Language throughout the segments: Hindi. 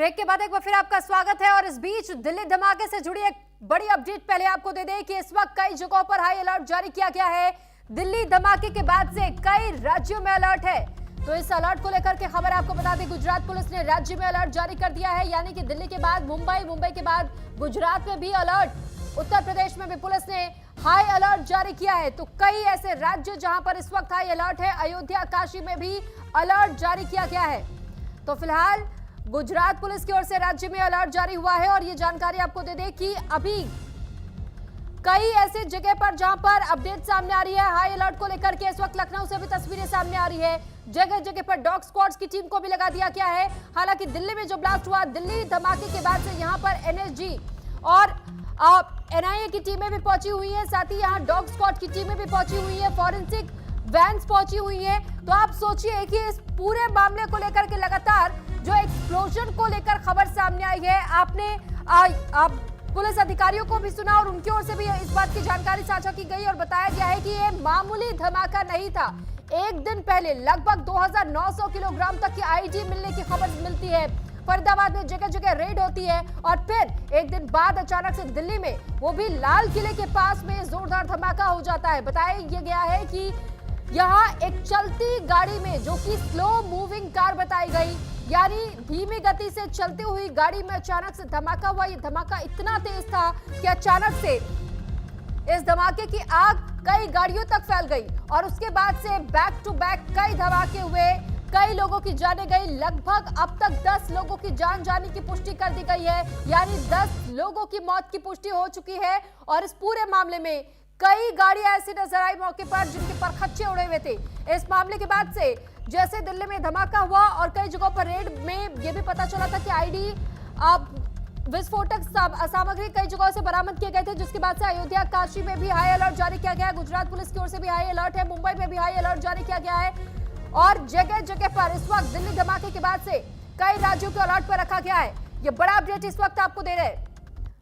ब्रेक के बाद एक बार फिर आपका स्वागत है। और इस बीच दिल्ली धमाके से जुड़ी एक बड़ी अपडेट पहले आपको दे दें कि इस वक्त कई जगहों पर हाई अलर्ट जारी किया गया है। दिल्ली धमाके के बाद से कई राज्यों में अलर्ट है, तो इस अलर्ट को लेकर के खबर आपको बता दें, गुजरात पुलिस ने राज्य में अलर्ट जारी कर दिया है। यानी कि दिल्ली के बाद मुंबई, मुंबई के बाद गुजरात में भी अलर्ट। उत्तर प्रदेश में भी पुलिस ने हाई अलर्ट जारी किया है। तो कई ऐसे राज्य जहां पर इस वक्त हाई अलर्ट है, अयोध्या, काशी में भी अलर्ट जारी किया गया है। तो फिलहाल गुजरात पुलिस की ओर से राज्य में अलर्ट जारी हुआ है। और ये जानकारी आपको दे दें कि अभी कई ऐसे जगह पर जहां पर अपडेट सामने आ रही है हाई अलर्ट को लेकर के। इस वक्त लखनऊ से भी तस्वीरें सामने आ रही है, जगह जगह पर डॉग स्क्वाड्स की टीम को भी लगा दिया गया है। हालांकि दिल्ली में जो ब्लास्ट हुआ, दिल्ली धमाके के बाद से यहां पर एनएसजी और एनआईए की टीमें भी पहुंची हुई है, साथ ही यहाँ डॉग स्क्वाड की टीमें भी पहुंची हुई है, फॉरेंसिक वैन्स पहुंची हुई है। तो आप सोचिए कि इस पूरे मामले को लेकर के लगातार जो एक्सप्लोजन को लेकर खबर सामने आई है, आपने आप पुलिस अधिकारियों को भी सुना और उनकी ओर से भी इस बात की जानकारी साझा की गई और बताया गया है कि ये मामूली धमाका नहीं था। एक दिन पहले लगभग 2900 किलोग्राम तक की आईडी मिलने की खबर मिलती है। फरीदाबाद में जगह जगह रेड होती है और फिर एक दिन बाद अचानक से दिल्ली में, वो भी लाल किले के पास में जोरदार धमाका हो जाता है। बताया गया है कि यहाँ एक चलती गाड़ी में, जो कि स्लो मूविंग कार बताई गई, यानी धीमी गति से चलती हुई गाड़ी में अचानक से धमाका हुआ। ये धमाका इतना तेज था कि अचानक से इस धमाके की आग कई गाड़ियों तक फैल गई और उसके बाद से बैक टू बैक कई धमाके हुए, कई लोगों की जाने गई। लगभग अब तक 10 लोगों की जान जाने की पुष्टि कर दी गई है, यानी 10 लोगों की मौत की पुष्टि हो चुकी है। और इस पूरे मामले में कई गाड़ियां ऐसी नजर आई मौके पर जिनके परखच्चे उड़े हुए थे। इस मामले के बाद से जैसे दिल्ली में धमाका हुआ और कई जगहों पर रेड में यह भी पता चला था कि आईडी विस्फोटक सामग्री कई जगहों से बरामद किए गए थे, जिसके बाद से अयोध्या, काशी में भी हाई अलर्ट जारी किया गया है। गुजरात पुलिस की ओर से भी हाई अलर्ट है, मुंबई में भी हाई अलर्ट जारी किया गया है। और जगह जगह पर इस वक्त दिल्ली धमाके के बाद से कई राज्यों को अलर्ट पर रखा गया है। ये बड़ा अपडेट इस वक्त आपको दे रहे हैं।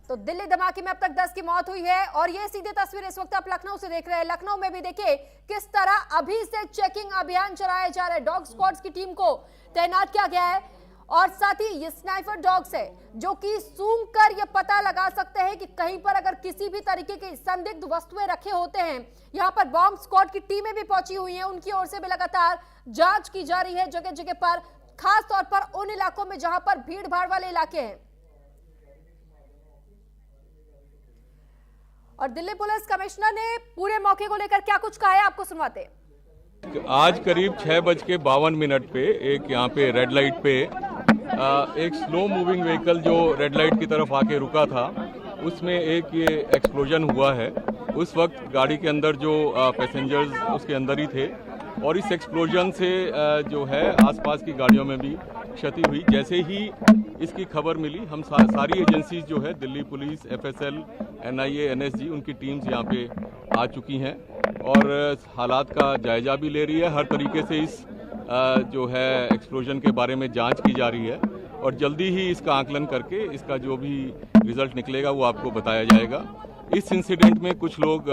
तो दिल्ली धमाके में अब तक 10 की मौत हुई है और ये सीधी तस्वीर इस वक्त आप लखनऊ से देख रहे हैं। लखनऊ में भी देखिए किस तरह अभी से चेकिंग अभियान चलाया जा रहा है। डॉग स्क्वाड्स की टीम को तैनात किया गया है और साथ ही ये स्नाइपर डॉग्स है जो कि सूंघ कर ये पता लगा सकते हैं कि कहीं पर अगर किसी भी तरीके की संदिग्ध वस्तुएं रखे होते हैं। यहाँ पर बॉम्ब स्क्वाड की टीमें भी पहुंची हुई हैं, उनकी ओर से भी लगातार जांच की जा रही है जगह जगह पर, खास तौर पर उन इलाकों में जहां पर भीड़ भाड़ वाले इलाके हैं। और दिल्ली पुलिस कमिश्नर ने पूरे मौके को लेकर क्या कुछ कहा है, आपको सुनवाते हैं। आज करीब 6:52 पे एक यहाँ पे रेड लाइट पे एक स्लो मूविंग व्हीकल जो रेड लाइट की तरफ आके रुका था, उसमें एक ये एक्सप्लोजन हुआ है। उस वक्त गाड़ी के अंदर जो पैसेंजर्स उसके अंदर ही थे और इस एक्सप्लोजन से जो है आसपास की गाड़ियों में भी क्षति हुई। जैसे ही इसकी खबर मिली, हम सारी एजेंसीज जो है, Delhi police, FSL, NIA, NSG, उनकी टीम्स यहाँ पे आ चुकी हैं और हालात का जायजा भी ले रही है। हर तरीके से इस जो है एक्सप्लोजन के बारे में जांच की जा रही है और जल्दी ही इसका आकलन करके इसका जो भी रिजल्ट निकलेगा वो आपको बताया जाएगा। इस इंसिडेंट में कुछ लोग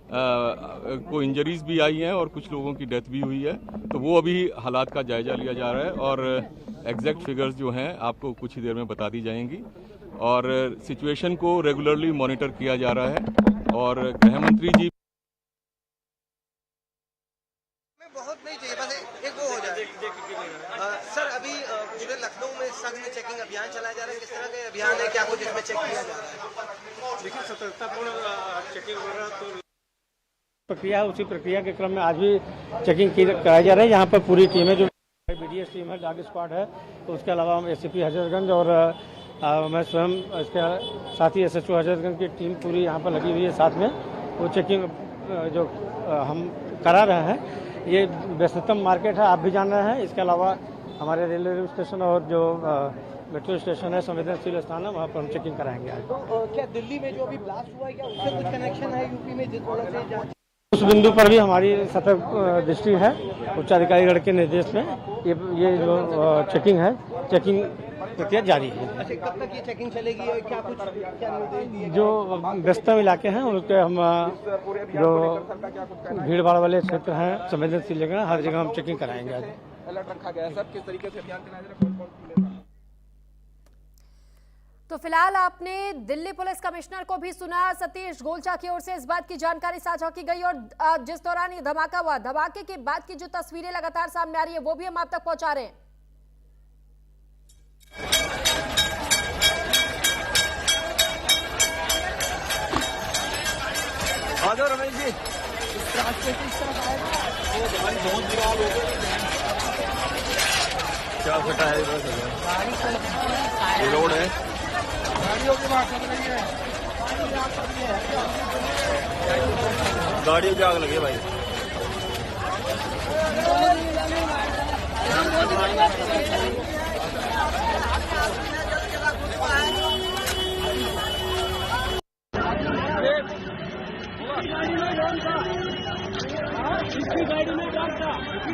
को इंजरीज भी आई हैं और कुछ लोगों की डेथ भी हुई है, तो वो अभी हालात का जायजा लिया जा रहा है और एग्जैक्ट फिगर्स जो हैं आपको कुछ ही देर में बता दी जाएंगी। और सिचुएशन को रेगुलरली मॉनिटर किया जा रहा है और गृह मंत्री जी बहुत नहीं चाहिए, बस एक वो हो जाए। सर, अभी पूरे लखनऊ में सघन चेकिंग अभियान चलाया जा रहा है, किस तरह के अभियान है, क्या कुछ इसमें चेक किया जा रहा है? देखिए, सतर्कतापूर्ण चेकिंग वगैरह तो प्रक्रिया है, उसी प्रक्रिया के क्रम में आज भी चेकिंग कराई जा रही है। यहाँ पर पूरी टीमें जो बीडीएस टीम है, डॉग स्क्वाड है, तो उसके अलावा हम एसीपी हजरतगंज और मैं स्वयं इसके साथ ही एसएचओ हजरतगंज की टीम पूरी यहाँ पर लगी हुई है। साथ में वो चेकिंग जो हम करा रहे हैं, ये व्यस्ततम मार्केट है, आप भी जान रहे हैं। इसके अलावा हमारे रेलवे स्टेशन और जो मेट्रो स्टेशन है, संवेदनशील स्थान है, वहाँ पर हम चेकिंग कराएंगे आज। तो क्या दिल्ली में जो अभी ब्लास्ट हुआ है, क्या उससे कुछ कनेक्शन है यूपी में, जिस वजह से जांच? उस बिंदु पर भी हमारी सतर्क दृष्टि है। उच्चाधिकारीगण के निर्देश में ये जो चेकिंग है, चेकिंग प्रक्रिया जारी है। अच्छा, कब तक ये चेकिंग चलेगी और क्या कुछ निर्देश दिए? जो व्यस्तम इलाके हैं उनके हम जो भीड़ भाड़ वाले क्षेत्र हैं, संवेदनशील जगह, हर जगह हम चेकिंग कराएंगे आज। अलर्ट रखा गया है सर, किस तरीके से अभियान चलाया जा रहा है? तो फिलहाल आपने दिल्ली पुलिस कमिश्नर को भी सुना, सतीश गोलचा की ओर से इस बात की जानकारी साझा की गई और जिस दौरान ये धमाका हुआ, धमाके के बाद की जो तस्वीरें लगातार सामने आ रही है वो भी हम आप तक पहुंचा रहे हैं। रमेश जी, क्या फटा है ये रोड है, गाड़ियों की आग लगी है भाई।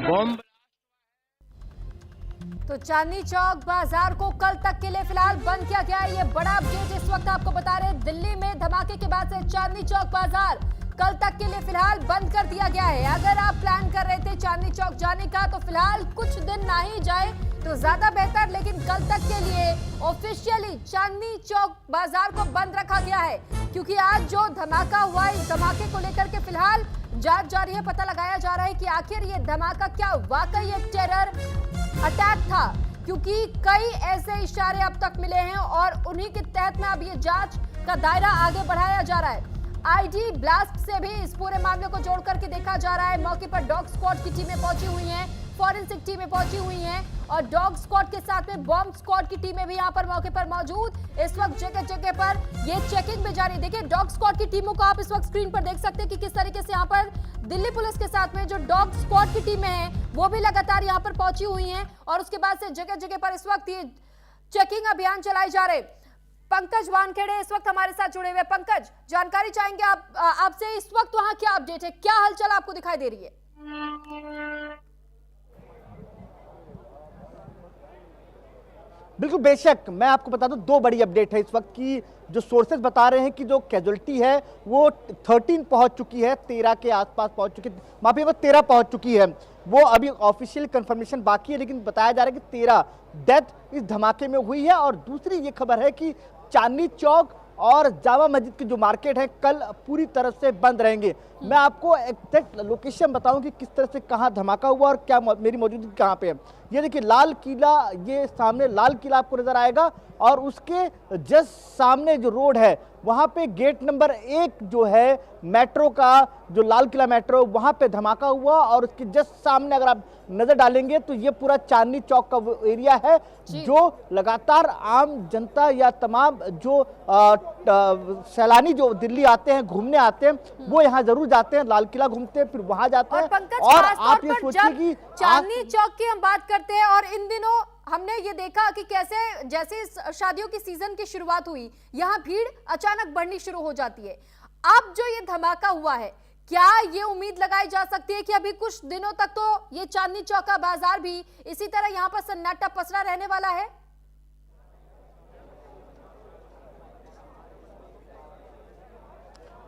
बॉम्ब। तो चांदनी चौक बाजार को कल तक के लिए फिलहाल बंद किया गया है। ये बड़ा अपडेट इस वक्त आपको बता रहे हैं। दिल्ली में धमाके के बाद से चांदनी चौक बाजार कल तक के लिए फिलहाल बंद कर दिया गया है। अगर आप प्लान कर रहे थे चांदनी चौक जाने का तो फिलहाल कुछ दिन ना ही जाए तो ज्यादा बेहतर, लेकिन कल तक के लिए ऑफिशियली चांदनी चौक बाजार को बंद रखा गया है, क्योंकि आज जो धमाका हुआ, इस धमाके को लेकर के फिलहाल जांच जारी है। पता लगाया जा रहा है कि आखिर ये धमाका क्या वाकई एक टेरर अटैक था, क्योंकि कई ऐसे इशारे अब तक मिले हैं और उन्हीं के तहत में अब ये जांच का दायरा आगे बढ़ाया जा रहा है। आईडी ब्लास्ट से भी इस पूरे मामले को जोड़ करके देखा जा रहा है। मौके पर डॉग स्क्वाड की टीमें पहुंची हुई हैं, फॉरेंसिक टीमें पहुंची हुई हैं और डॉग स्क्वाड के साथ में बॉम्ब स्क्वाड की टीमें भी यहां पर मौके पर मौजूद। इस वक्त जगह जगह पर ये चेकिंग में जारी। देखिए, डॉग स्क्वाड की टीमों को आप इस वक्त स्क्रीन पर देख सकते हैं कि किस तरीके से यहां पर दिल्ली पुलिस के साथ में जो डॉग स्क्वाड की टीमें हैं वो भी लगातार यहां पर पहुंची हुई हैं और उसके बाद से जगह जगह पर इस वक्त ये चेकिंग अभियान चलाए जा रहे। पंकज वानखेड़े इस वक्त हमारे साथ जुड़े हुए। पंकज, जानकारी चाहेंगे आपसे, इस वक्त वहां क्या अपडेट है, क्या हलचल आपको दिखाई दे रही है? बिल्कुल, बेशक मैं आपको बता दूं, दो बड़ी अपडेट है इस वक्त की। जो सोर्सेज बता रहे हैं कि जो कैजुअलिटी है वो 13 पहुंच चुकी है, 13 के आसपास पहुंच चुकी है, माफी, वो 13 पहुंच चुकी है। वो अभी ऑफिशियल कंफर्मेशन बाकी है, लेकिन बताया जा रहा है कि 13 डेथ इस धमाके में हुई है। और दूसरी ये खबर है कि चांदनी चौक और जामा मस्जिद की जो मार्केट है कल पूरी तरह से बंद रहेंगे। मैं आपको एग्जैक्ट लोकेशन बताऊं कि किस तरह से कहां धमाका हुआ और क्या मेरी मौजूदगी कहां पे है। ये देखिए लाल किला, ये सामने लाल किला आपको नजर आएगा और उसके जस्ट सामने जो रोड है वहां पे गेट नंबर 1 जो है मेट्रो का, जो लाल किला मेट्रो, वहां पे धमाका हुआ और उसके जस्ट सामने अगर आप नजर डालेंगे तो ये पूरा चांदनी चौक का वो एरिया है जो लगातार आम जनता या तमाम जो सैलानी जो दिल्ली आते हैं, घूमने आते हैं, वो यहाँ जरूर जाते हैं, लाल किला घूमते हैं, फिर वहां जाते हैं। और आप ये सोचिए कि चांदनी चौक की हम बात करते हैं और इन दिनों हमने ये देखा कि कैसे जैसे शादियों की सीजन की शुरुआत हुई, यहाँ भीड़ अचानक बढ़नी शुरू हो जाती है। अब जो ये धमाका हुआ है, क्या ये उम्मीद लगाई जा सकती है कि अभी कुछ दिनों तक तो ये चांदनी चौक का बाजार भी इसी तरह यहाँ पर सन्नाटा पसरा रहने वाला है?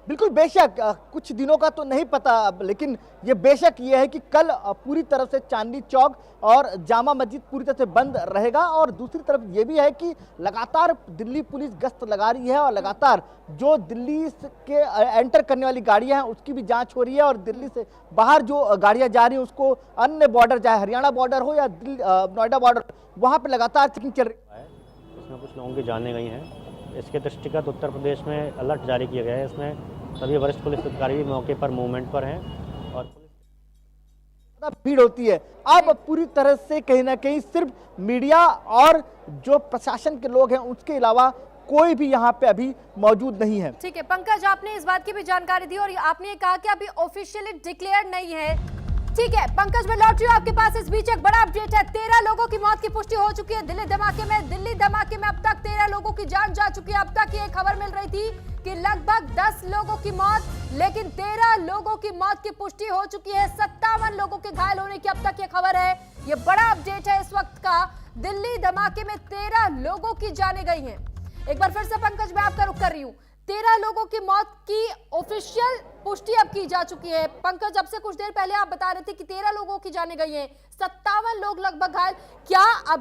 बिल्कुल, बेशक कुछ दिनों का तो नहीं पता, लेकिन ये बेशक ये है कि कल पूरी तरह से चांदनी चौक और जामा मस्जिद पूरी तरह से बंद रहेगा। और दूसरी तरफ ये भी है कि लगातार दिल्ली पुलिस गश्त लगा रही है और लगातार जो दिल्ली के एंटर करने वाली गाड़ियां हैं उसकी भी जांच हो रही है और दिल्ली से बाहर जो गाड़ियां जा रही हैं उसको अन्य बॉर्डर, चाहे हरियाणा बॉर्डर हो या नोएडा बॉर्डर, वहाँ पर लगातार चेकिंग चल रही है। इसमें कुछ लोगों की जाने गई हैं। इसके दृष्टिगत उत्तर प्रदेश में अलर्ट जारी किया गया है। इसमें सभी वरिष्ठ पुलिस अधिकारी भी मौके पर मूवमेंट पर हैं और भीड़ होती है। अब पूरी तरह से कहीं ना कहीं सिर्फ मीडिया और जो प्रशासन के लोग हैं उसके अलावा कोई भी यहाँ पे अभी मौजूद नहीं है। ठीक है पंकज, आपने इस बात की भी जानकारी दी और आपने ये कहा कि अभी ऑफिशियली डिक्लेयर नहीं है। ठीक है पंकज, मैं लौट रही हूँ आपके पास। इस बीच एक बड़ा अपडेट है, 13 लोगों की मौत की पुष्टि हो चुकी है दिल्ली धमाके में। दिल्ली धमाके में अब तक 13 लोगों की जान जा चुकी है। अब तक ये खबर मिल रही थी कि लगभग 10 लोगों की मौत, लेकिन 13 लोगों की मौत की पुष्टि हो चुकी है। 57 लोगों के घायल होने की अब तक ये खबर है। ये बड़ा अपडेट है इस वक्त का। दिल्ली धमाके में 13 लोगों की जाने गई हैं। एक बार फिर से पंकज मैं आपका रुख कर रही हूँ। 13 लोगों की मौत की ऑफिशियल पुष्टि अब की जा चुकी है। पंकज, अब से कुछ देर पहले आप बता रहे थे कि 13 लोगों की जाने गई हैं, 57 लोग लगभग घायल। क्या अभी